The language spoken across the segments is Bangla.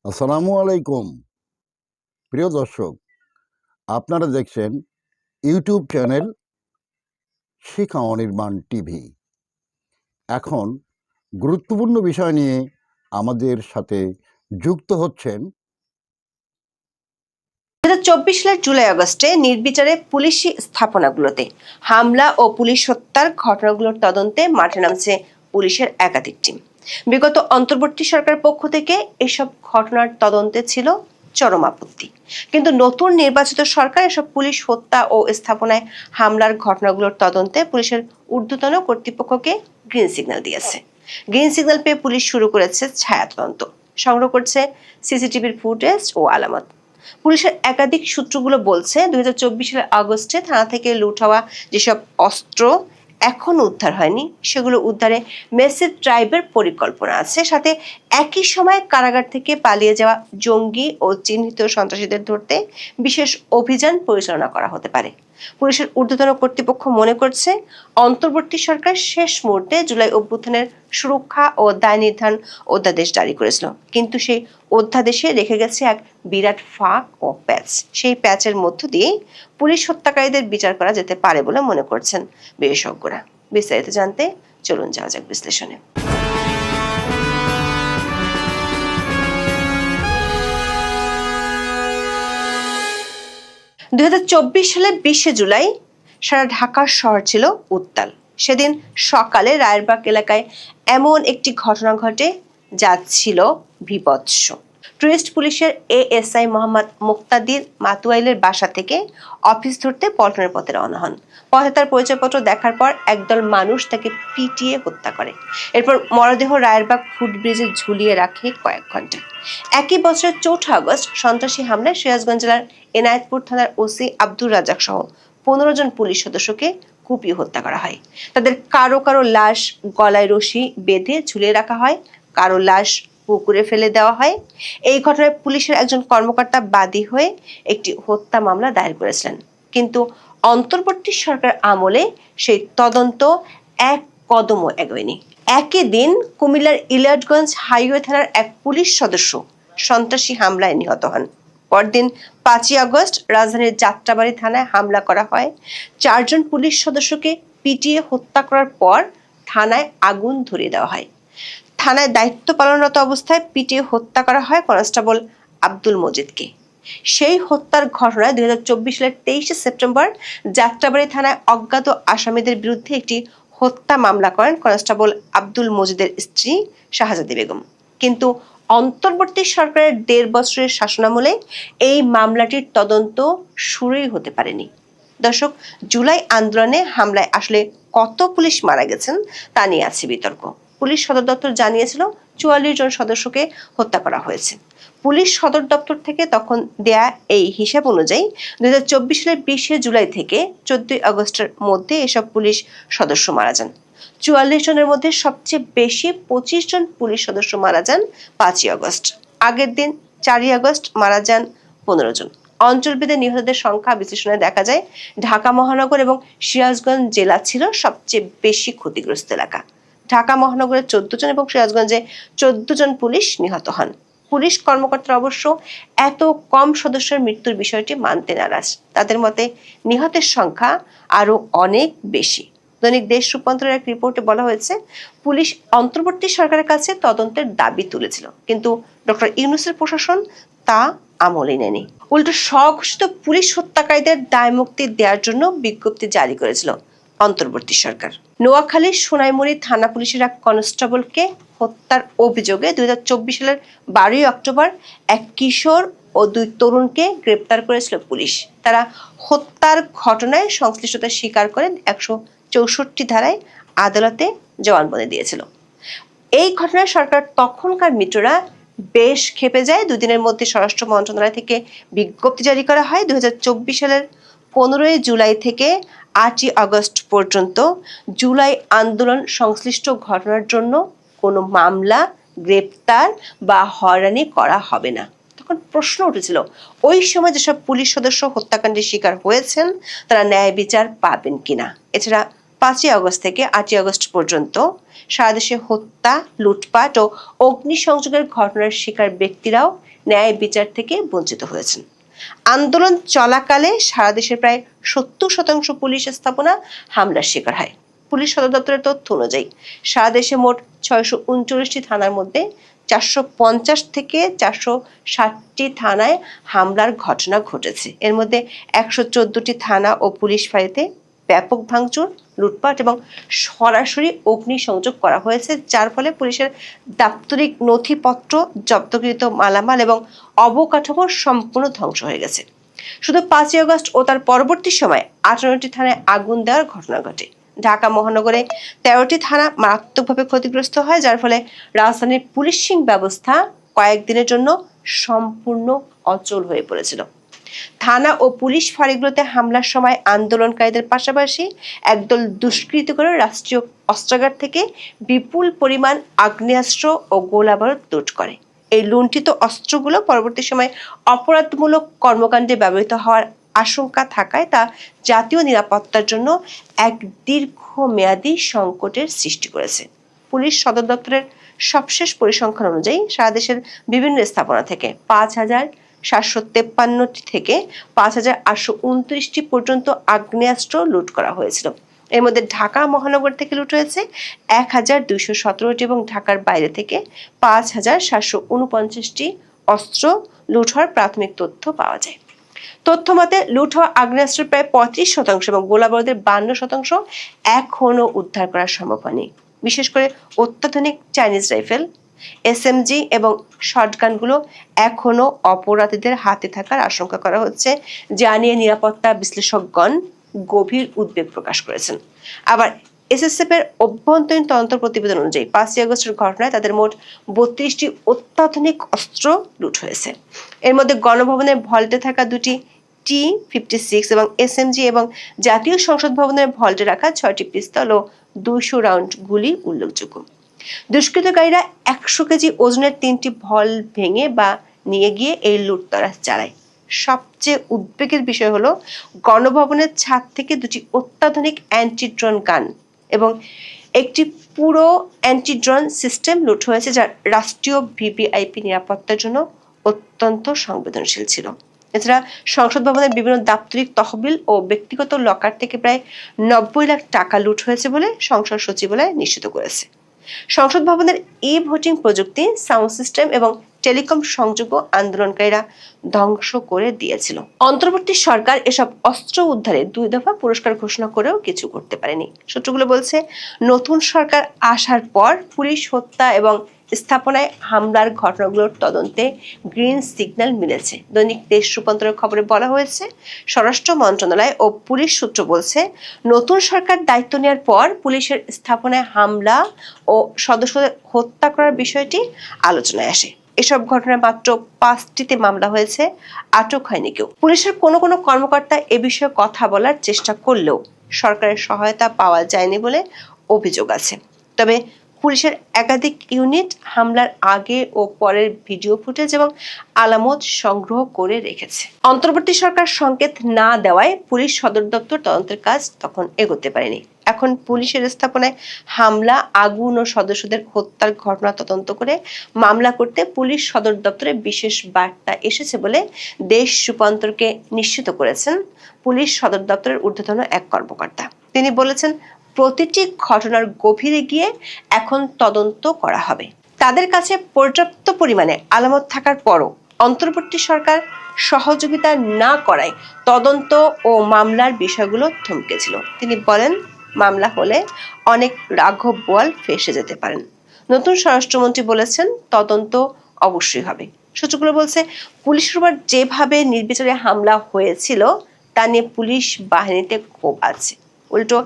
আসসালামু আলাইকুম প্রিয় দর্শক, আপনারা দেখছেন ইউটিউব চ্যানেল শিখা অনির্বাণ টিভি। এখন গুরুত্বপূর্ণ বিষয় নিয়ে আমাদের সাথে যুক্ত হচ্ছেন 2024 সালের জুলাই আগস্টে নির্বিচারে পুলিশি স্থাপনাগুলোতে হামলা ও পুলিশ হত্যার ঘটনাগুলোর তদন্তে মাঠে নামছে পুলিশের একাধিক টিম। বিগত অন্তর্বর্তী সরকারের পক্ষ থেকে এসব ঘটনার তদন্তে ছিল চরম আপত্তি, কিন্তু নতুন নির্বাচিত সরকার এসব পুলিশ হত্যা ও স্থাপনায় হামলার ঘটনাগুলোর তদন্তে পুলিশের ঊর্ধ্বতন কর্তৃপক্ষকে গ্রিন সিগন্যাল দিয়েছে। গ্রিন সিগন্যাল পেয়ে পুলিশ শুরু করেছে ছায়া তদন্ত, সংগ্রহ করছে সিসিটিভির ফুটেজ ও আলামত। পুলিশের একাধিক সূত্রগুলো বলছে 2024 সালের আগস্টে থানা থেকে লুট হওয়া যেসব অস্ত্র এখন উদ্ধার হয়নি, সেগুলো উদ্ধারে মেসিভ ট্রাইবের পরিকল্পনা আছে। সাথে একই সময় কারাগার থেকে পালিয়ে যাওয়া জঙ্গি ও চিহ্নিত সন্ত্রাসীদের ধরতে বিশেষ অভিযান পরিচালনা করা হতে পারে। পুলিশের ঊর্ধ্বতন কর্তৃপক্ষ মনে করছে অন্তর্বর্তী সরকার শেষ মুহূর্তে জুলাই অভ্যুত্থানের সুরক্ষা ও দায় নির্ধারণ অধ্যাদেশ জারি করেছিল, কিন্তু সেই অধ্যাদেশে রেখে গেছে এক বিরাট ফাঁক ও প্যাচ। সেই প্যাচের মধ্য দিয়ে পুলিশ হত্যাকারীদের বিচার করা যেতে পারে বলে মনে করছেন বিশেষজ্ঞরা। বিস্তারিত জানতে চলুন যাওয়া যাক বিশ্লেষণে। 2024 সালের 20 জুলাই সারা ঢাকা শহর ছিল উত্তাল। সেদিন সকালে রায়েরবাগ এলাকায় এমন একটি ঘটনা ঘটে যা ছিল বিভৎস। টুরিস্ট পুলিশের এএসআই মোহাম্মদ মুক্তাদির মাতুয়াইলের বাসা থেকে অফিস ধরতে পল্টনের পথে রওনা হন। পথে তার পরিচয়পত্র দেখার পর একদল মানুষ তাকে পিটিয়ে হত্যা করে। এরপর মরদেহ রায়েরবাগ ফুটব্রিজে ঝুলিয়ে রাখে কয়েক ঘন্টা। একই বছরের 4 আগস্ট সন্ত্রাসী হামলায় সিরাজগঞ্জ জেলার এনায়েতপুর থানার ওসি আব্দুর রাজ্জাক সহ 15 জন পুলিশ সদস্যকে কুপিয়ে হত্যা করা হয়। তাদের কারো কারো লাশ গলায় রশি বেঁধে ঝুলিয়ে রাখা হয়, কারো লাশ পুকুরে ফেলে দেওয়া হয়। এই ঘটনায় পুলিশের একজন কর্মকর্তা বাদী হয়ে একটি হত্যা মামলা দায়ের করেছিলেন, কিন্তু অন্তর্বর্তী সরকার আমলে সেই তদন্ত এক কদমও এগোয়নি। একই দিন কুমিল্লার ইলিয়াটগঞ্জ হাইওয়ে থানার এক পুলিশ সদস্য সন্ত্রাসী হামলায় নিহত হন। পরদিন 5 আগস্ট রাজধানীর যাত্রাবাড়ি থানায় হামলা করা হয়। 4 জন পুলিশ সদস্যকে পিটিয়ে হত্যা করার পর থানায় আগুন ধরিয়ে দেওয়া হয়। থানায় দায়িত্ব পালনরত অবস্থায় পিটিয়ে হত্যা করা হয় কনস্টেবল আব্দুল মজিদকে। সেই হত্যার ঘটনায় 2024 সালের 23 সেপ্টেম্বর যাত্রাবাড়ি থানায় অজ্ঞাত আসামিদের বিরুদ্ধে একটি হত্যা মামলা করেন কনস্টেবল আব্দুল মজিদের স্ত্রী শাহজাদি বেগম। কিন্তু অন্তর্বর্তী সরকারের 1.5 বছরের শাসনামলে এই মামলাটির তদন্ত শুরুই হতে পারেনি। দর্শক, জুলাই আন্দোলনে হামলায় আসলে কত পুলিশ মারা গেছেন তা নিয়ে আছে বিতর্ক। পুলিশ সদর দপ্তর জানিয়েছিল 44 জন সদস্যকে হত্যা করা হয়েছে। পুলিশ সদর দপ্তর থেকে তখন দেয়া এই হিসাব অনুযায়ী 2024 সালের 20 জুলাই থেকে 14 আগস্টের মধ্যে এসব পুলিশ সদস্য মারা যান। 44 জনের মধ্যে সবচেয়ে বেশি 25 জন পুলিশ সদস্য মারা যান 5 আগস্ট। আগের দিন 4 আগস্ট মারা যান 15 জন। অঞ্চলভেদে নিহতদের সংখ্যা বিশ্লেষণে দেখা যায় ঢাকা মহানগর এবং সিরাজগঞ্জ জেলা ছিল সবচেয়ে বেশি ক্ষতিগ্রস্ত এলাকা। ঢাকা মহানগরে 14 জন এবং সিরাজগঞ্জে 14 জন পুলিশ নিহত হন। পুলিশ কর্মকর্তারা অবশ্য এত কম সদস্যের মৃত্যুর বিষয়টি মানতে নারাজ। তাদের মতে নিহতের সংখ্যা আরো অনেক বেশি। দৈনিক দেশ রূপান্তরের এক রিপোর্টে বলা হয়েছে, পুলিশ অন্তর্বর্তী সরকারের কাছে তদন্তের দাবি তুলেছিল, কিন্তু ডক্টর ইউনূসের প্রশাসন তা আমলে নেয়নি। উল্টো স্বঘোষিত পুলিশ হত্যাকারীদের দায় মুক্তি দেওয়ার জন্য বিজ্ঞপ্তি জারি করেছিল অন্তর্বর্তী সরকার। নোয়াখালীর সোনাইমুড়ি থানা পুলিশের এক কনস্টেবলকে হত্যার অভিযোগে 2024 সালের 12 অক্টোবর এক কিশোর ও 2 তরুণকে গ্রেপ্তার করেছিল পুলিশ। তারা হত্যার ঘটনায় সংশ্লিষ্টতা স্বীকার করে 164 ধারায় আদালতে জবানবন্দি দিয়েছিল। এই ঘটনায় সরকার তখনকার মিত্ররা বেশ ক্ষেপে যায়। 2 দিনের মধ্যে স্বরাষ্ট্র মন্ত্রণালয় থেকে বিজ্ঞপ্তি জারি করা হয়। 2024 সালের 15 জুলাই থেকে 8 আগস্ট পর্যন্ত জুলাই আন্দোলন সংশ্লিষ্ট ঘটনার জন্য কোনো মামলা, গ্রেপ্তার বা হয়রানি করা হবে না। তখন প্রশ্ন উঠেছিল, ওই সময় যেসব পুলিশ সদস্য হত্যাকাণ্ডের শিকার হয়েছেন তারা ন্যায় বিচার পাবেন কিনা। এছাড়া 5ই আগস্ট থেকে 8ই আগস্ট পর্যন্ত সারা দেশে হত্যা, লুটপাট ও অগ্নিসংযোগের ঘটনার শিকার ব্যক্তিরাও ন্যায় বিচার থেকে বঞ্চিত হয়েছেন। আন্দোলন চলাকালে সারা দেশের প্রায় 70% পুলিশ স্থাপনা হামলার শিকার হয়। পুলিশ সদর দপ্তরের তথ্য অনুযায়ী সারা দেশে মোট 639টি থানার মধ্যে 450 থেকে 460টি থানায় হামলার ঘটনা ঘটেছে। এর মধ্যে 114টি থানা ও পুলিশ ফাঁড়িতে ব্যাপক ভাঙচুর, লুটপাট এবং সরাসরি অগ্নিসংযোগ করা হয়েছে, যার ফলে পুলিশের দাপ্তরিক নথিপত্র, জব্দকৃত মালামাল এবং অবকাঠামো সম্পূর্ণ ধ্বংস হয়ে গেছে। শুধু 5ই আগস্ট ও তার পরবর্তী সময় 58টি থানায় আগুন দেওয়ার ঘটনা ঘটে। ঢাকা মহানগরে 13টি থানা মারাত্মকভাবে ক্ষতিগ্রস্ত হয়, যার ফলে রাজধানীর পুলিশিং ব্যবস্থা কয়েকদিনের জন্য সম্পূর্ণ অচল হয়ে পড়েছিল। থানা ও পুলিশ ফাঁড়িগুলোতে হামলার সময় আন্দোলনকারীদের পাশাপাশি একদল দুষ্কৃতিকারী রাষ্ট্রীয় অস্ত্রাগার থেকে বিপুল পরিমাণ আগ্নেয়াস্ত্র ও গোলাবারুদ লুট করে। এই লুণ্ঠিত অস্ত্রগুলো পরবর্তী সময়ে অপরাধমূলক কর্মকাণ্ডে ব্যবহৃত হওয়ার আশঙ্কা থাকায় তা জাতীয় নিরাপত্তার জন্য এক দীর্ঘমেয়াদী সংকটের সৃষ্টি করেছে। পুলিশ সদর দপ্তরের সবশেষ পরিসংখ্যান অনুযায়ী সারা দেশের বিভিন্ন স্থাপনা থেকে 5,753টি থেকে 5,829টি পর্যন্ত আগ্নেয়াস্ত্র লুট করা হয়েছিল। এর মধ্যে ঢাকা মহানগর থেকে লুট হয়েছে 1,217টি এবং ঢাকার বাইরে থেকে 5,749টি অস্ত্র লুট হওয়ার প্রাথমিক তথ্য পাওয়া যায়। তথ্য মতে লুট হওয়া আগ্নেয়াস্ত্রের প্রায় 35% এবং গোলাবারুদের 52% এখনও উদ্ধার করা সম্ভব হয়নি। বিশেষ করে অত্যাধুনিক চাইনিজ রাইফেল, SMG এবং শটগানগুলো এখনও অপরাধীদের হাতে থাকার আশঙ্কা করা হচ্ছে, যা নিয়ে নিরাপত্তা বিশ্লেষকগণ গভীর উদ্বেগ প্রকাশ করেছেন। আবার SSF এর অভ্যন্তরীণ তদন্ত প্রতিবেদন অনুযায়ী 5ই আগস্টের ঘটনায় তাদের মোট 32টি অত্যাধুনিক অস্ত্র লুট হয়েছে। এর মধ্যে গণভবনের ভল্টে থাকা 2টি T56 এবং SMG এবং জাতীয় সংসদ ভবনের ভল্টে রাখা 6টি পিস্তল ও 200 রাউন্ড গুলি উল্লেখযোগ্য। দুষ্কৃতকারীরা 100 কেজি ওজনের 3টি ভল ভেঙে বা নিয়ে গিয়ে এই লুটতরা চালায়। সবচেয়ে উদ্বেগের বিষয় হলো গণভবনের ছাদ থেকে 2টি অত্যাধুনিক অ্যান্টি ড্রোন গান এবং একটি পুরো অ্যান্টি ড্রোন সিস্টেম লুট হয়েছে, যা রাষ্ট্রীয় VVIP নিরাপত্তার জন্য অত্যন্ত সংবেদনশীল ছিল। এছাড়া সংসদ ভবনের বিভিন্ন দাপ্তরিক তহবিল ও ব্যক্তিগত লকার থেকে প্রায় 90 লাখ টাকা লুট হয়েছে বলে সংসদ সচিবালয় নিশ্চিত করেছে। সংসদ ভবনের ভোটিং প্রযুক্তি, সাউন্ড সিস্টেম এবং টেলিকম সংযোগও আন্দোলনকারীরা ধ্বংস করে দিয়েছিল। অন্তর্বর্তী সরকার এসব অস্ত্র উদ্ধারে 2 দফা পুরস্কার ঘোষণা করেও কিছু করতে পারেনি। সূত্রগুলো বলছে, নতুন সরকার আসার পর পুলিশ হত্যা এবং স্থাপনায় হামলার ঘটনাগুলোর তদন্তে গ্রিন সিগন্যাল মিলেছে। দৈনিক দেশ রূপান্তরের খবরে বলা হয়েছে, স্বরাষ্ট্র মন্ত্রণালয় ও পুলিশ সূত্র বলছে, নতুন সরকার দায়িত্ব নেওয়ার পর পুলিশের স্থাপনায় হামলা ও সদস্যদের হত্যা করার বিষয়টি আলোচনায় আসে। এসব ঘটনায় মাত্র 5টিতে মামলা হয়েছে, আটক হয়নি কেউ। পুলিশের কোনো কর্মকর্তা এ বিষয়ে কথা বলার চেষ্টা করলেও সরকারের সহায়তা পাওয়া যায়নি বলে অভিযোগ আছে। তবে পুলিশের একাধিক ইউনিট হামলার আগে ও পরের ভিডিও ফুটেজ এবং আলামত সংগ্রহ করে রেখেছে। অন্তর্বর্তী সরকার সংকেত না দেওয়ায় পুলিশ সদর দপ্তর তদন্তের কাজ তখন এগোতে পারেনি। এখন পুলিশের স্থাপনায় হামলা, আগুন ও সদস্যদের হত্যার ঘটনা তদন্ত করে মামলা করতে পুলিশ সদর দপ্তরে বিশেষ বার্তা এসেছে বলে দেশ রূপান্তরকে নিশ্চিত করেছেন পুলিশ সদর দপ্তরের ঊর্ধ্বতন এক কর্মকর্তা। তিনি বলেছেন, প্রতিটি ঘটনার গভীরে গিয়ে এখন তদন্ত করা হবে। তাদের কাছে পর্যাপ্ত পরিমাণে আলামত থাকার পরও অন্তর্বর্তী সরকার সহযোগিতা না করায় তদন্ত ও মামলার বিষয়গুলো থমকেছিল। তিনি বলেন, মামলা হলে অনেক রাঘব বোয়াল ফেঁসে যেতে পারেন। নতুন স্বরাষ্ট্রমন্ত্রী বলেছেন, তদন্ত অবশ্যই হবে। সূত্রগুলো বলছে, পুলিশের উপর যেভাবে নির্বিচারে হামলা হয়েছিল তা নিয়ে পুলিশ বাহিনীতে ক্ষোভ আছে। উল্টো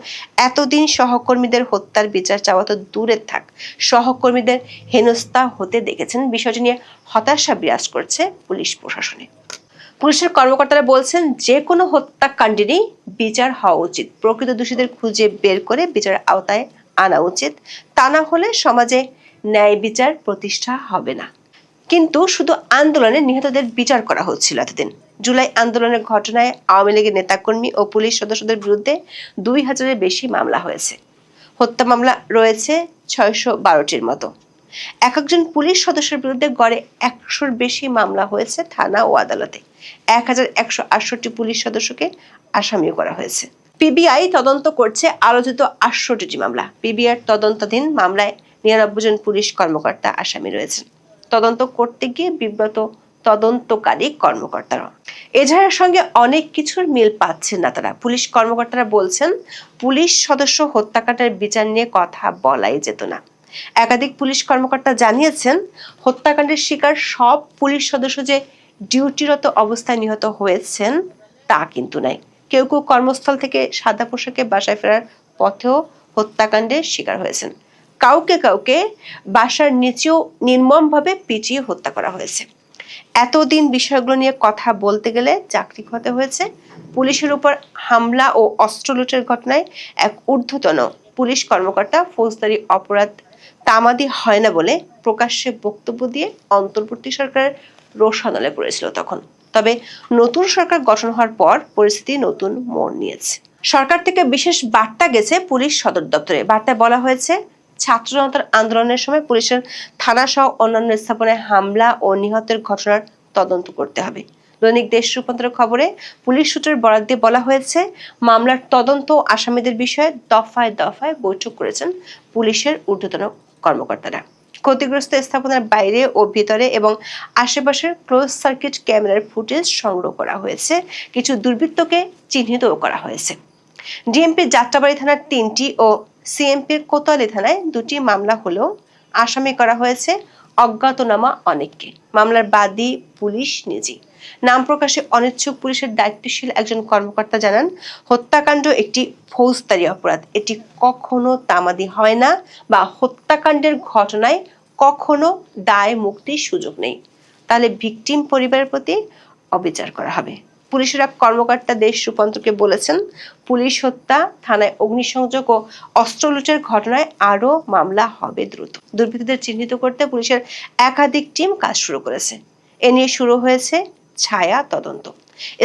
এতদিন সহকর্মীদের হত্যার বিচার চাওয়া তো দূরে থাক, সহকর্মীদের হেনস্থা হতে দেখেছেন। বিষয়টি নিয়ে হতাশা বিরাজ করছে পুলিশ প্রশাসনে। পুলিশের কর্মকর্তারা বলছেন, যে কোনো হত্যাকাণ্ডেরই বিচার হওয়া উচিত। প্রকৃত দোষীদের খুঁজে বের করে বিচারের আওতায় আনা উচিত। তা না হলে সমাজে ন্যায় বিচার প্রতিষ্ঠা হবে না। কিন্তু শুধু আন্দোলনে নিহতদের বিচার করা হচ্ছিল এতদিন। জুলাই আন্দোলনের ঘটনায় আওয়ামী লীগের নেতাকর্মী ও পুলিশ সদস্যদের বিরুদ্ধে 2000-এর বেশি মামলা হয়েছে। হত্যা মামলা রয়েছে 612টির মতো। একজন পুলিশ সদস্যের বিরুদ্ধে গড়ে 100-র বেশি মামলা হয়েছে থানা ও আদালতে। 1168 পুলিশ সদস্যকে আসামি করা হয়েছে। পিবিআই তদন্ত করছে আলোচিত 68টি মামলা। পিবিআইর তদন্তাধীন মামলায় 99 জন পুলিশ কর্মকর্তা আসামি রয়েছেন। তদন্ত করতে গিয়ে বিব্রত তদন্তকারী কর্মকর্তারা। এজাহারের সঙ্গে অনেক কিছুর মিল পাচ্ছেন না তারা। পুলিশ কর্মকর্তারা বলছেন, পুলিশ সদস্য হত্যাকাণ্ডের বিচার নিয়ে কথা বলাই যেত না। একাধিক পুলিশ কর্মকর্তা জানিয়েছেন, হত্যাকাণ্ডের শিকার সব পুলিশ সদস্য যে ডিউটিরত অবস্থায় নিহত হয়েছেন তা কিন্তু নাই। কেউ কেউ কর্মস্থল থেকে সাদা পোশাকে বাসায় ফেরার পথেও হত্যাকাণ্ডের শিকার হয়েছেন। কাউকে কাউকে বাসার নিচেও নির্মমভাবে পিটিয়ে হত্যা করা হয়েছে। এতদিন বিষয়গুলো নিয়ে কথা বলতে গেলে চাকরি হতে হয়েছে। পুলিশের উপর হামলা ও অস্ত্র লুটের ঘটনায় এক ঊর্ধ্বতন পুলিশ কর্মকর্তা ফৌজদারি অপরাধ তামাদি হয় না বলে প্রকাশ্যে বক্তব্য দিয়ে অন্তর্বর্তী সরকারের রোষানলে পড়েছিল তখন। তবে নতুন সরকার গঠন হওয়ার পর পরিস্থিতি নতুন মোড় নিয়েছে। সরকার থেকে বিশেষ বার্তা গেছে পুলিশ সদর দপ্তরে। বার্তায় বলা হয়েছে, ছাত্র জনতার আন্দোলনের সময় পুলিশের থানা সহ অন্যান্য স্থাপনায় হামলা ও নিহতের ঘটনার তদন্ত করতে হবে। দৈনিক দেশ রূপান্তরের খবরে পুলিশ সূত্রের বরাত দিয়ে বলা হয়েছে, মামলার তদন্ত আসামিদের বিষয়ে দফায় দফায় বৈঠক করেছেন পুলিশের ঊর্ধ্বতন কর্মকর্তারা। ক্ষতিগ্রস্ত স্থাপনার বাইরে ও ভিতরে এবং আশেপাশের ক্লোজ সার্কিট ক্যামেরার ফুটেজ সংগ্রহ করা হয়েছে। কিছু দুর্বৃত্তকে চিহ্নিতও করা হয়েছে। ডিএমপির যাত্রাবাড়ী থানার 3টি ও সিএমপির কোতোয়ালি থানায় 2টি মামলা হলেও আসামি করা হয়েছে অজ্ঞাতনামা অনেককে। মামলার বাদী পুলিশ নিজেই। নাম প্রকাশে অনিচ্ছুক পুলিশের দায়িত্বশীল একজন কর্মকর্তা জানান, হত্যাকাণ্ড একটি ফৌজদারি অপরাধ। এটি কখনো তামাদি হয় না বা হত্যাকাণ্ডের ঘটনায় কখনো দায় মুক্তির সুযোগ নেই। তাহলে ভিকটিম পরিবারের প্রতি অবিচার করা হবে। পুলিশের এক কর্মকর্তা দেশ রূপান্তরকে বলেছেন, পুলিশ হত্যা, থানায় অগ্নিসংযোগ ও অস্ত্র লুটের ঘটনায় আরো মামলা হবে দ্রুত। দুর্বৃত্তদের চিহ্নিত করতে পুলিশের একাধিক টিম কাজ শুরু করেছে। এ নিয়ে শুরু হয়েছে ছায়া তদন্ত।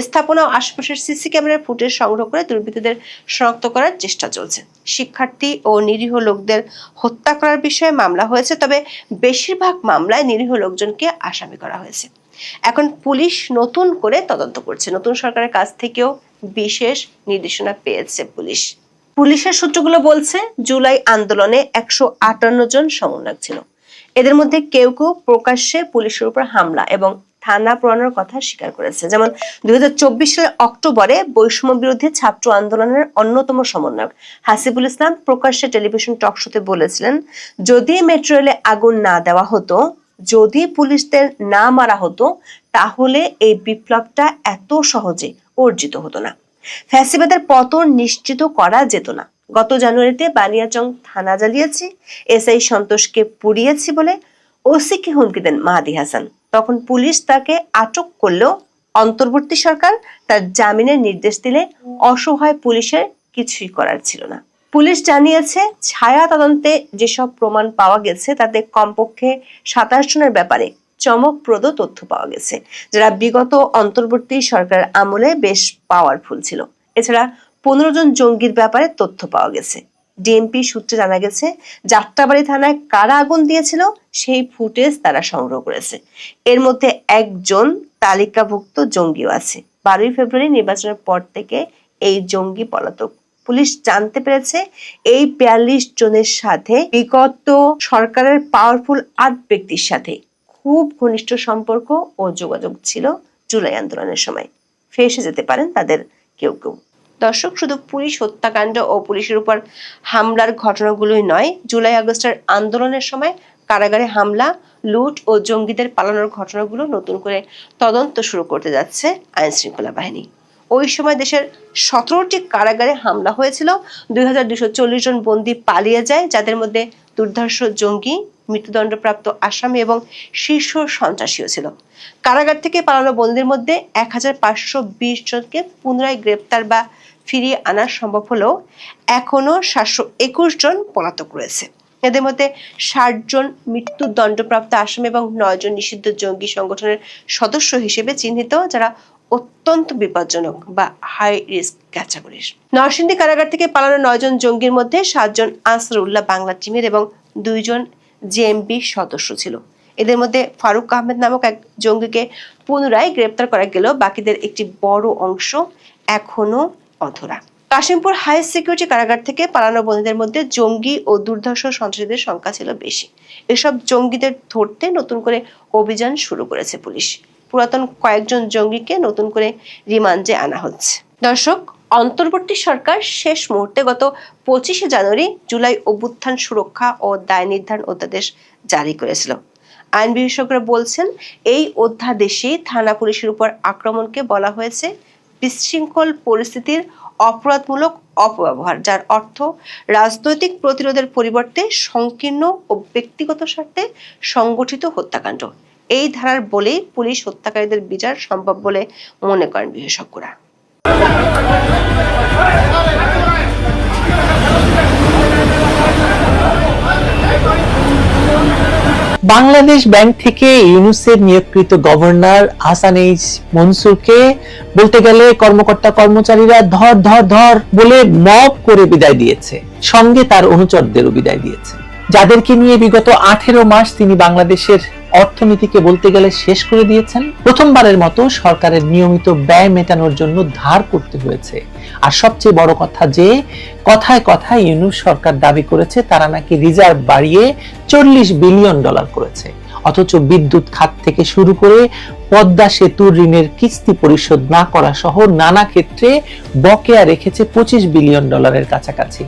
স্থাপনা ও আশপাশের সিসি ক্যামেরার ফুটেজ সংগ্রহ করে দুর্বৃত্তদের শনাক্ত করার চেষ্টা চলছে। শিক্ষার্থী ও নিরীহ লোকদের হত্যা করার বিষয়ে মামলা হয়েছে, তবে বেশিরভাগ মামলায় নিরীহ লোকজনকে আসামি করা হয়েছে। এখন পুলিশ নতুন করে তদন্ত করছে। নতুন সরকারের কাছ থেকেও বিশেষ নির্দেশনা পেয়েছে পুলিশ। পুলিশের সূত্রগুলো বলছে, জুলাই আন্দোলনে 158 জন সমন্বয়ক ছিল। এদের মধ্যে কেউ কেউ প্রকাশ্যে পুলিশের উপর হামলা এবং থানা পোড়ানোর কথা স্বীকার করেছে। যেমন 2024 সালের অক্টোবরে বৈষম্য বিরোধী ছাত্র আন্দোলনের অন্যতম সমন্বয়ক হাসিবুল ইসলাম প্রকাশ্যে টেলিভিশন টকশোতে বলেছিলেন, যদি মেট্রো রেলে আগুন না দেওয়া হতো, যদি পুলিশদের না মারা হতো, তাহলে এই বিপ্লবটা এত সহজে অর্জিত হতো না। ফ্যাসিবাদের পতন নিশ্চিত করা যেত না। গত জানুয়ারিতে বানিয়াচং থানা জ্বালিয়েছি, এসআই সন্তোষকে পুড়িয়েছি বলে ওসিকে হুমকি দেন মাহাদি হাসান। তখন পুলিশ তাকে আটক করলেও অন্তর্বর্তী সরকার তার জামিনের নির্দেশ দিলে অসহায় পুলিশের কিছুই করার ছিল না। পুলিশ জানিয়েছে, ছায়া তদন্তে যেসব প্রমাণ পাওয়া গেছে তাতে কমপক্ষে 27 জনের ব্যাপারে চমকপ্রদ তথ্য পাওয়া গেছে, যারা বিগত অন্তর্বর্তী সরকারের আমলে বেশ পাওয়ারফুল ছিল। এছাড়া 15 জন জঙ্গির ব্যাপারে তথ্য পাওয়া গেছে। ডিএমপি সূত্রে জানা গেছে, যাত্রাবাড়ী থানায় কারা আগুন দিয়েছিল সেই ফুটেজ তারা সংগ্রহ করেছে। এর মধ্যে একজন তালিকাভুক্ত জঙ্গিও আছে। 12 ফেব্রুয়ারি নির্বাচনের পর থেকে এই জঙ্গি পলাতক। পুলিশ জানতে পেরেছে, এই 42 জনের সাথে বিগত সরকারের পাওয়ারফুল 8 ব্যক্তির সাথে খুব ঘনিষ্ঠ সম্পর্ক ও যোগাযোগ ছিল জুলাই আন্দোলনের সময়। ফেঁসে যেতে পারেন তাদের কেউ কেউ। দর্শক, শুধু পুলিশ হত্যাকাণ্ড ও পুলিশের উপর হামলার ঘটনাগুলোই নয়, জুলাই আগস্টের আন্দোলনের সময় কারাগারে হামলা, লুট ও জঙ্গিদের পালানোর ঘটনাগুলো নতুন করে তদন্ত শুরু করতে যাচ্ছে আইন শৃঙ্খলা বাহিনী। ওই সময় দেশের 17টি কারাগারে হামলা হয়েছিল। 2240 জন বন্দী পালিয়ে যায়, যাদের মধ্যে দুর্ধর্ষ জঙ্গি, মৃত্যুদণ্ডপ্রাপ্ত আসামি এবং শীর্ষ সন্ত্রাসীও ছিল। কারাগার থেকে পালানো বন্দীদের মধ্যে 1520 জনকে পুনরায় গ্রেপ্তার বা ফিরিয়ে আনা সম্ভব হলেও এখনো 721 জন পলাতক রয়েছে। এদের মধ্যে 60 জন মৃত্যুদণ্ডপ্রাপ্ত আসামি এবং 9 জন নিষিদ্ধ জঙ্গি সংগঠনের সদস্য হিসেবে চিহ্নিত, যারা অত্যন্ত বিপজ্জনক বা হাই রিস্ক ক্যাটাগরির। নরসিংদী কারাগার থেকে পালানো 9 জন জঙ্গির মধ্যে 7 জন আনসারুল্লাহ বাংলা টিমের এবং 2 জন জেএমবি সদস্য ছিল। এদের মধ্যে ফারুক আহমেদ নামক এক জঙ্গিকে পুনরায় গ্রেপ্তার করা গেলেও বাকিদের একটি বড় অংশ এখনো অধরা। কাশিমপুর হাই সিকিউরিটি কারাগার থেকে পালানো বন্দীদের মধ্যে জঙ্গি ও দুর্ধর্ষ সন্ত্রাসীদের সংখ্যা ছিল বেশি। এসব জঙ্গিদের ধরতে নতুন করে অভিযান শুরু করেছে পুলিশ। পুরাতন কয়েকজন জঙ্গিকে নতুন করে রিমান্ডে আনা হচ্ছে। দর্শক, অন্তর্বর্তী সরকার শেষ মুহূর্তে গত 25শে জানুয়ারি জুলাই অভ্যুত্থান সুরক্ষা ও দায় নির্ধারণ অধ্যাদেশ জারি করেছিল। আইন বিশেষজ্ঞরা বলছেন, এই অধ্যাদেশে থানা পুলিশের উপর আক্রমণকে বলা হয়েছে বিশৃঙ্খল পরিস্থিতির অপরাধমূলক অপব্যবহার, যার অর্থ রাজনৈতিক প্রতিরোধের পরিবর্তে সংকীর্ণ ও ব্যক্তিগত স্বার্থে সংগঠিত হত্যাকাণ্ড। এই ধারার বলেই পুলিশ হত্যাকারীদের বিচার সম্ভব বলে মনে করেন বিশেষজ্ঞরা। বাংলাদেশ ব্যাংক থেকে ইউনূসের নিয়োগকৃত গভর্নর আহসান এইচ মনসুরকে বলতে গেলে কর্মকর্তা কর্মচারীরা ধর ধর ধর বলে মব করে বিদায় দিয়েছে, সঙ্গে তার অনুচরদেরও বিদায় দিয়েছে, যাদেরকে নিয়ে বিগত 18 মাস তিনি বাংলাদেশের অর্থনীতিকে বলতে গেলে শেষ করে দিয়েছেন। প্রথমবারের মতো সরকারের নিয়মিত ব্যয় মেটানোর জন্য ধার করতে হয়েছে। আর সবচেয়ে বড় কথা যে কথায় কথায় ইউনূস সরকার দাবি করেছে তারা নাকি রিজার্ভ বাড়িয়ে $40 বিলিয়ন করেছে, অথচ বিদ্যুৎ খাত থেকে শুরু করে পদ্মা সেতুর ঋণের কিস্তি পরিশোধ না করা সহ নানা ক্ষেত্রে বকেয়া রেখেছে $25 বিলিয়ন কাছাকাছি।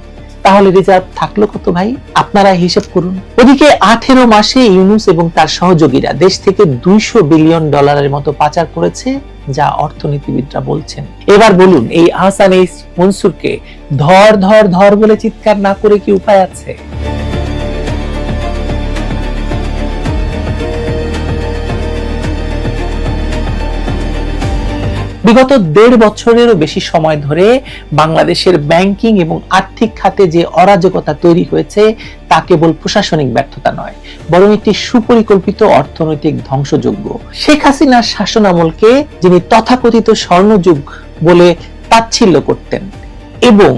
তাহলে রিজার্ভ থাকলো কত ভাই? আপনারা হিসেব করুন। ওদিকে 18 মাসে ইউনূস এবং তার সহযোগীরা দেশ থেকে $200 বিলিয়ন মতো পাচার করেছে, যা অর্থনীতিবিদরা বলছেন। এবার বলুন, এই আহসান এইচ মনসুরকে ধর ধর ধর বলে চিৎকার না করে কি উপায় আছে? বিগত 1.5 বছরেরও বেশি সময় ধরে বাংলাদেশের ব্যাংকিং এবং আর্থিক খাতে যে অরাজকতা তৈরি হয়েছে তা কেবল প্রশাসনিক ব্যর্থতা নয়, বরং একটি সুপরিকল্পিত অর্থনৈতিক ধ্বংসযজ্ঞ। শেখ হাসিনার শাসনামলকে যিনি তথাকথিত স্বর্ণযুগ বলে তাচ্ছিল্য করতেন, এবং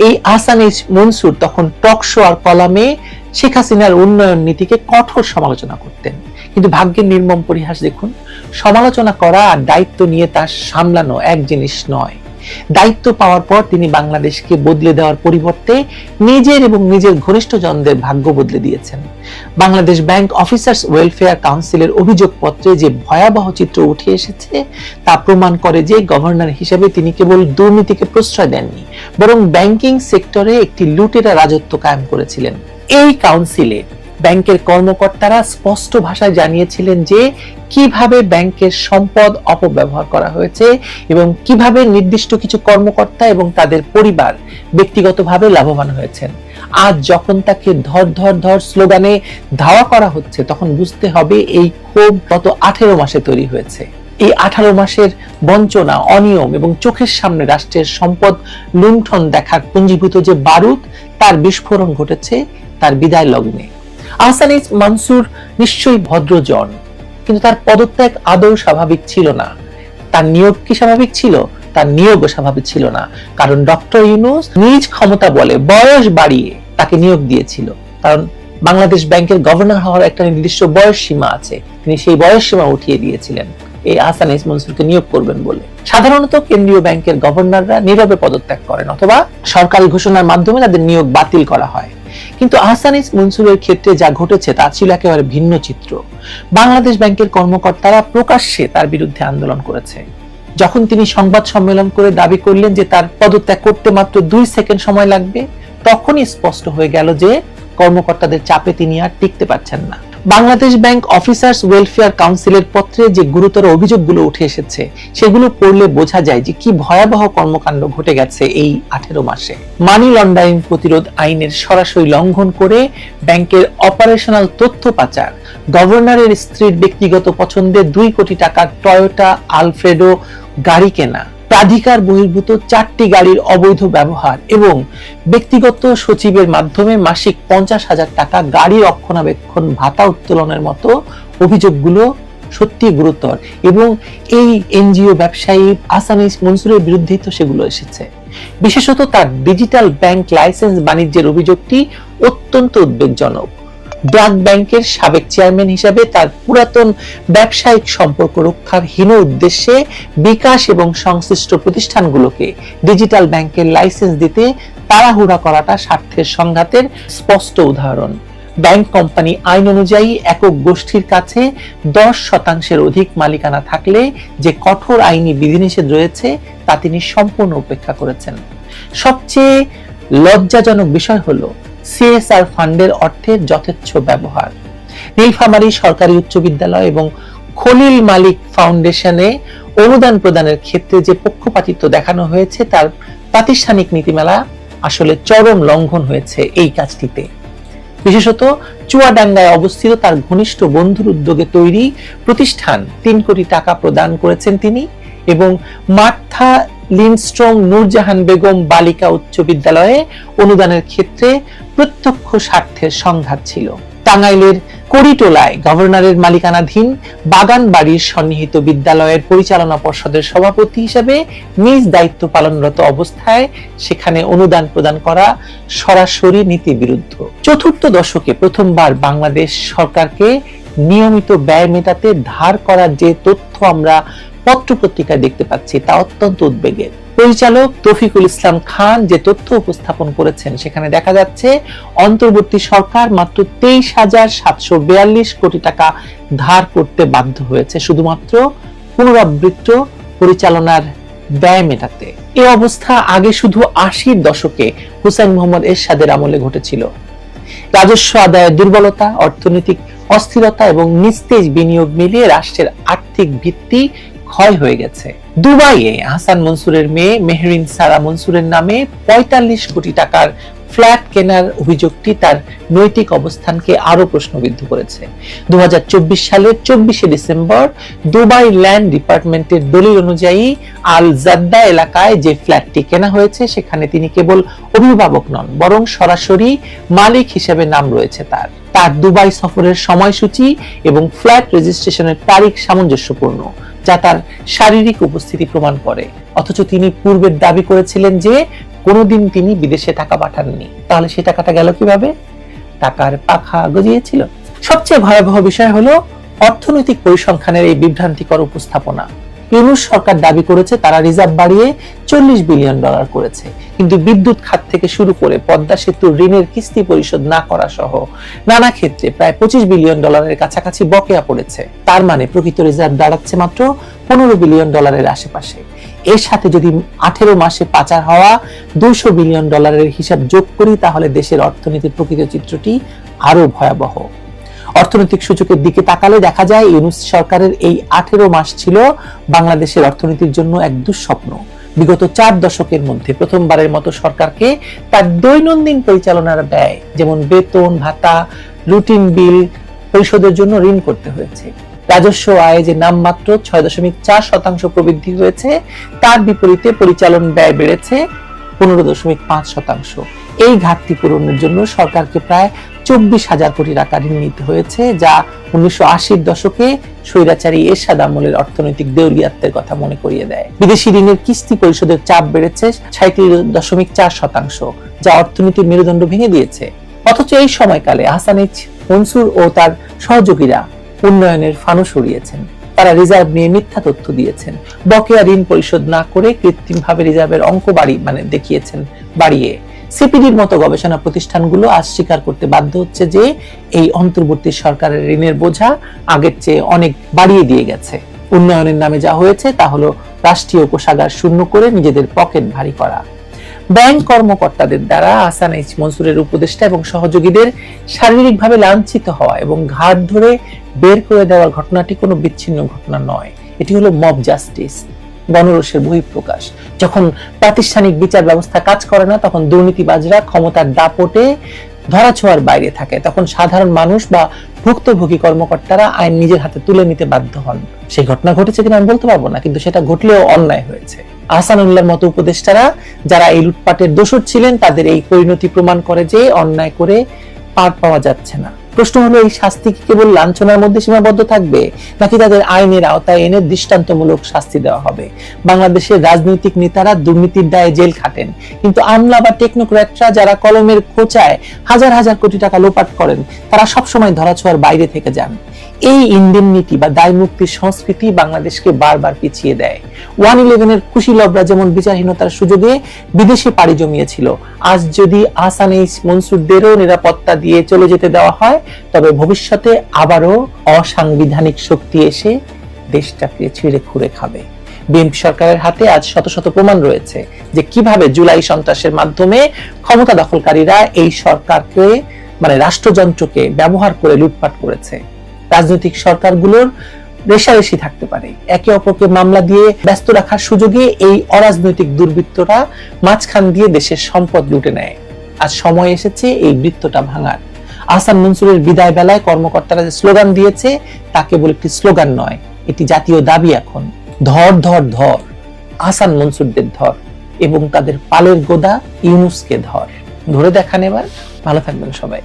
এই আহসান এইচ মনসুর তখন টকশো আর কলামে শেখ হাসিনার উন্নয়ন নীতিকে কঠোর সমালোচনা করতেন। কিন্তু ভাগ্যের নির্মম পরিহাস দেখুন, সমালোচনা করা আর দায়িত্ব নিয়ে তা সামলানো এক জিনিস নয়। দায়িত্ব পাওয়ার পর তিনি বাংলাদেশকে বদলে দেওয়ার পরিবর্তে নিজের এবং নিজের ঘনিষ্ঠজনদের ভাগ্য বদলে দিয়েছেন। বাংলাদেশ ব্যাংক অফিসার্স ওয়েলফেয়ার কাউন্সিলের অভিযোগপত্রে যে ভয়াবহ চিত্র উঠে এসেছে তা প্রমাণ করে যে গভর্নর হিসেবে তিনি কেবল দুর্নীতিকে প্রশ্রয় দেননি, বরং ব্যাংকিং সেক্টরে একটি লুটেরা রাজত্ব কায়েম করেছিলেন। এই কাউন্সিলে ব্যাংকের কর্মকর্তারা স্পষ্ট ভাষায় জানিয়েছিলেন যে কিভাবে ব্যাংকের সম্পদ অপব্যবহার করা হয়েছে এবং কিভাবে নির্দিষ্ট কিছু কর্মকর্তা এবং তাদের পরিবার ব্যক্তিগতভাবে লাভবান হয়েছেন। আজ যখন তাকে ধর ধর ধর স্লোগানে ধাওয়া করা হচ্ছে, তখন বুঝতে হবে এই ক্ষোভ গত 18 মাসে তৈরি হয়েছে। এই 18 মাসের বঞ্চনা, অনিয়ম এবং চোখের সামনে রাষ্ট্রের সম্পদ লুণ্ঠন দেখার পুঞ্জীভূত যে বারুদ, তার বিস্ফোরণ ঘটেছে তার বিদায় লগ্নে। আহসান এইচ মনসুর নিশ্চয়ই ভদ্রজন, কিন্তু তার পদত্যাগ আদৌ স্বাভাবিক ছিল না। তার নিয়োগ কি স্বাভাবিক ছিল? তার নিয়োগও স্বাভাবিক ছিল না, কারণ ডক্টর ইউনূস নিজ ক্ষমতা বলে বয়স বাড়িয়ে তাকে নিয়োগ দিয়েছিল। কারণ বাংলাদেশ ব্যাংকের গভর্নর হওয়ার একটা নির্দিষ্ট বয়স সীমা আছে, তিনি সেই বয়স সীমা উঠিয়ে দিয়েছিলেন এই আহসান এইচ মনসুরকে নিয়োগ করবেন বলে। সাধারণত কেন্দ্রীয় ব্যাংকের গভর্নররা নীরবে পদত্যাগ করেন অথবা সরকারি ঘোষণার মাধ্যমে তাদের নিয়োগ বাতিল করা হয়। কিন্তু আহসান এইচ মনসুরের ক্ষেত্রে যা ঘটেছে তা ছিল একেবারে ভিন্ন চিত্র। বাংলাদেশ ব্যাংকের কর্মকর্তারা প্রকাশ্যে তার বিরুদ্ধে আন্দোলন করেছে। যখন তিনি সংবাদ সম্মেলন করে দাবি করলেন যে তার পদত্যাগ করতে মাত্র 2 সেকেন্ড সময় লাগবে, তখনই স্পষ্ট হয়ে গেল যে কর্মকর্তাদের চাপে তিনি আর টিকতে পারছেন না। বাংলাদেশ ব্যাংক অফিসার্স ওয়েলফেয়ার কাউন্সিলের পত্রে যে গুরুতর অভিযোগগুলো উঠে এসেছে, সেগুলো পড়লে বোঝা যায় যে কি ভয়াবহ কর্মকাণ্ড ঘটে গেছে এই 18 মাসে। মানি লন্ডারিং প্রতিরোধ আইনের সরাসরি লঙ্ঘন করে ব্যাংকের অপারেশনাল তথ্য পাচার, গভর্নরের স্ত্রীর ব্যক্তিগত পছন্দে 2 কোটি টাকার টয়োটা আলফ্রেডো গাড়ি কেনা, প্রাধিকার বহির্ভূত 4টি গাড়ির অবৈধ ব্যবহার এবং ব্যক্তিগত সচিবের মাধ্যমে মাসিক 50,000 টাকা গাড়ি রক্ষণাবেক্ষণ ভাতা উত্তোলনের মতো অভিযোগগুলো সত্যি গুরুতর এবং এই এনজিও ব্যবসায়ী আহসানিস মনসুরের বিরুদ্ধেই তো সেগুলো এসেছে। বিশেষত তার ডিজিটাল ব্যাংক লাইসেন্স বাণিজ্যের অভিযোগটি অত্যন্ত উদ্বেগজনক। ব্র্যাক ব্যাংকের সাবেক চেয়ারম্যান হিসাবে তার পুরাতন ব্যবসায়িক সম্পর্ক রক্ষার হীন উদ্দেশ্যে বিকাশ এবং সংশ্লিষ্ট প্রতিষ্ঠানগুলোকে ডিজিটাল ব্যাংকের লাইসেন্স দিতে তাড়াহুড়া করাটা স্বার্থের সংঘাতের স্পষ্ট উদাহরণ। ব্যাংক কোম্পানি আইন অনুযায়ী একক গোষ্ঠীর কাছে 10% অধিক মালিকানা থাকলে যে কঠোর আইনি বিধিনিষেধ রয়েছে তা তিনি সম্পূর্ণ উপেক্ষা করেছেন। সবচেয়ে লজ্জাজনক বিষয় হলো সিএসআর ফান্ডের অর্থের যথেচ্ছ ব্যবহার। নীলফামারী সরকারি উচ্চ বিদ্যালয় এবং খলিল মালিক ফাউন্ডেশনে অনুদান প্রদানের ক্ষেত্রে যে পক্ষপাতিত্ব দেখানো হয়েছে তার প্রাতিষ্ঠানিক নীতিমালা আসলে চরম লঙ্ঘন হয়েছে এই কাজটিতে। বিশেষত চুয়াডাঙ্গায় অবস্থিত তার ঘনিষ্ঠ বন্ধুর উদ্যোগে তৈরি প্রতিষ্ঠান 3 কোটি টাকা প্রদান করেছেন তিনি এবং মার্থা লিন্ডস্ট্রম নূরজাহান বেগম বালিকা উচ্চ বিদ্যালয়ে অনুদানের ক্ষেত্রে প্রত্যক্ষ স্বার্থের সংঘাত ছিল। টাঙ্গাইলের করিটোলায় গভর্নরের মালিকানাধীন বাগান বাড়ির সন্নিহিত বিদ্যালয়ের পরিচালনা পর্ষদের সভাপতি হিসেবে নিজ দায়িত্ব পালনরত অবস্থায় সেখানে অনুদান প্রদান করা সরাসরি নীতি বিরুদ্ধ। চতুর্থ দশকে প্রথমবার বাংলাদেশ সরকারকে নিয়মিত ব্যয় মেটাতে ধার করার যে তথ্য আমরা পত্রপত্রিকায় দেখতে পাচ্ছি তা অত্যন্ত উদ্বেগের। পরিচালক তৌফিকুল ইসলাম খান যে তথ্য উপস্থাপন করেছেন সেখানে দেখা যাচ্ছে অন্তর্বর্তী সরকার মাত্র 23,742 কোটি টাকা ধার করতে বাধ্য হয়েছে শুধুমাত্র পুনরাবৃত্ত পরিচালনার ব্যয় মেটাতে। এই অবস্থা আগে শুধু 80-র দশকে হুসাইন মোহাম্মদ এরশাদের আমলে ঘটেছিল। রাজস্ব আদায়ের দুর্বলতা, অর্থনৈতিক অস্থিরতা এবং নিস্তেজ বিনিয়োগ মিলিয়ে রাষ্ট্রের আর্থিক ভিত্তি ক্ষয় হয়ে গেছে। দুবাইয়ে আহসান মনসুরের মেয়ে মেহরিন সারা মনসুরের নামে 45 কোটি টাকার ফ্ল্যাট কেনার অভিযোগটি তার নৈতিক অবস্থানকে আরো প্রশ্নবিদ্ধ করেছে। 2024 সালের 24শে ডিসেম্বর দুবাই ল্যান্ড ডিপার্টমেন্টের দলিল অনুযায়ী আল জাদ্দা এলাকায় যে ফ্ল্যাটটি কেনা হয়েছে সেখানে তিনি কেবল অভিভাবক নন বরং সরাসরি মালিক হিসেবে নাম রয়েছে তার। তার দুবাই সফরের সময়সূচি এবং ফ্ল্যাট রেজিস্ট্রেশনের তারিখ সামঞ্জস্যপূর্ণ, যা তার শারীরিক উপস্থিতি প্রমাণ করে। অথচ তিনি পূর্বের দাবি করেছিলেন যে কোনোদিন তিনি বিদেশে টাকা পাঠাননি। তাহলে সে টাকাটা গেল কিভাবে? টাকার পাখা গজিয়েছিল। সবচেয়ে ভয়াবহ বিষয় হলো অর্থনৈতিক পরিসংখ্যানের এই বিভ্রান্তিকর উপস্থাপনা। ইউনূস সরকার দাবি করেছে তারা রিজার্ভ বাড়িয়ে $40 বিলিয়ন করেছে, কিন্তু বিদ্যুৎ খাত থেকে শুরু করে পদ্মা সেতুর ঋণের কিস্তি পরিশোধ না করা সহ নানা ক্ষেত্রে প্রায় $25 বিলিয়ন কাছাকাছি বকেয়া পড়েছে। তার মানে প্রকৃত রিজার্ভ দাঁড়াচ্ছে মাত্র $15 বিলিয়ন আশেপাশে। এর সাথে যদি 18 মাসে পাচার হওয়া $200 বিলিয়ন হিসাব যোগ করি তাহলে দেশের অর্থনীতির প্রকৃত চিত্রটি আরো ভয়াবহ। অর্থনৈতিক সূচকের দিকে তাকালে দেখা যায় ইউনূস সরকারের এই 18 মাস ছিল বাংলাদেশের অর্থনীতির জন্য এক দুঃস্বপ্ন। বিগত 4 দশকের মধ্যে প্রথমবারের মতো সরকারকে তার দৈনন্দিন পরিচালনার ব্যয় যেমন বেতন ভাতা রুটিন বিল পরিশোধের জন্য ঋণ করতে হয়েছে। রাজস্ব আয়ে যে নামমাত্র 6.4% প্রবৃদ্ধি হয়েছে তার বিপরীতে পরিচালন ব্যয় বেড়েছে 15.5%। এই ঘাটতি পূরণের জন্য সরকারকে প্রায় 24,000 কোটি টাকা ঋণ নিতে হয়েছে, যা 1980-র দশকে স্বৈরাচারী এরশাদ আমলের অর্থনৈতিক দেউলিয়াত্বের কথা মনে করিয়ে দেয়। বিদেশি ঋণের কিস্তি পরিশোধের চাপ বেড়েছে 37.4%, যা অর্থনীতির মেরুদণ্ড ভেঙে দিয়েছে। অথচ এই সময়কালে আহসানিস মনসুর ও তার সহযোগীরা উন্নয়নের ফানুস উড়িয়েছেন। তারা রিজার্ভ নিয়ে মিথ্যা তথ্য দিয়েছেন, বকেয়া ঋণ পরিশোধ না করে কৃত্রিমভাবে রিজার্ভের অঙ্ক দেখিয়েছেন বাড়িয়ে। সিপিডির মতো গবেষণা প্রতিষ্ঠানগুলো আজ স্বীকার করতে বাধ্য হচ্ছে যে এই অন্তর্বর্তী সরকারের ঋণের বোঝা আগের চেয়ে অনেক বাড়িয়ে দিয়ে গেছে। উন্নয়নের নামে যা হয়েছে তা হলো রাষ্ট্রীয় কোষাগার শূন্য করে নিজেদের পকেট ভারী করা। ব্যাংক কর্মকর্তাদের দ্বারা আহসানিস মনসুরের উপদেষ্টা এবং সহযোগীদের শারীরিকভাবে লাঞ্ছিত হওয়া এবং ঘাট ধরে বের করে দেওয়ার ঘটনাটি কোনো বিচ্ছিন্ন ঘটনা নয়, এটি হলো মব জাস্টিস, গণরোষের বহিঃপ্রকাশ। যখন প্রাতিষ্ঠানিক বিচার ব্যবস্থা কাজ করে না তখন দুর্নীতিবাজরা ক্ষমতার দাপটে ধরাছোঁয়ার বাইরে থাকে, তখন সাধারণ মানুষ বা ভুক্তভোগী কর্মকর্তারা আইন নিজের হাতে তুলে নিতে বাধ্য হন। সেই ঘটনা ঘটেছে কিনা আমি বলতে পারবো না, কিন্তু সেটা ঘটলেও অন্যায় হয়েছে। আহসানুল্লাহর মতো উপদেষ্টারা যারা এই লুটপাটের দোষর ছিলেন, তাদের এই পরিণতি প্রমাণ করে যে অন্যায় করে পার পাওয়া যাচ্ছে না। প্রশ্ন হলো, এই শাস্তি কি কেবল লাঞ্ছনার মধ্যে সীমাবদ্ধ থাকবে, নাকি তাদের আইনের আওতায় এনে দৃষ্টান্তমূলক শাস্তি দেওয়া হবে? বাংলাদেশের রাজনৈতিক নেতারা দুর্নীতির দায়ে জেল খাটেন, কিন্তু আমলা বা টেকনোক্র্যাটরা যারা কলমের খোঁচায় হাজার হাজার কোটি টাকা লোপাট করেন, তারা সবসময় ধরাছোঁয়ার বাইরে থেকে যান। এই ইন্ডেমনিটি বা দায় মুক্তির সংস্কৃতি বাংলাদেশকে বারবার পিছিয়ে দেয়। 111-এর কুশীলবরা যেমন বিচারহীনতার সুযোগে বিদেশে পাড়ি জমিয়েছিল, আজ যদি আহসান এইচ মনসুরদেরও নিরাপত্তা দিয়ে চলে যেতে দেওয়া হয়, তবে ভবিষ্যতে আবারও অসাংবিধানিক শক্তি এসে দেশটাকে ছিঁড়ে খুঁড়ে খাবে। বিএনপি সরকারের হাতে আজ শত শত প্রমাণ রয়েছে যে কিভাবে জুলাই সন্ত্রাসের মাধ্যমে ক্ষমতা দখলকারীরা এই সরকারকে রাষ্ট্রযন্ত্রকে ব্যবহার করে লুটপাট করেছে। রাজনৈতিক সরকারগুলোর রেশারেশি থাকতে পারে, একে অপরকে মামলা দিয়ে ব্যস্ত রাখার সুযোগে এই অরাজনৈতিক দুর্বৃত্তরা মাঝখান দিয়ে দেশের সম্পদ লুটে নেয়। আজ সময় এসেছে এই বৃত্তটা ভাঙার। আহসান মনসুরের বিদায় বেলায় কর্মকর্তারা যে স্লোগান দিয়েছে তা কেবল একটি স্লোগান নয়, এটি জাতীয় দাবি। এখন ধর ধর ধর, আহসান মনসুরদের ধর, এবং তাদের পালের গোদা ইউনূসকে ধর। ধরে দেখান এবার। ভালো থাকবেন সবাই।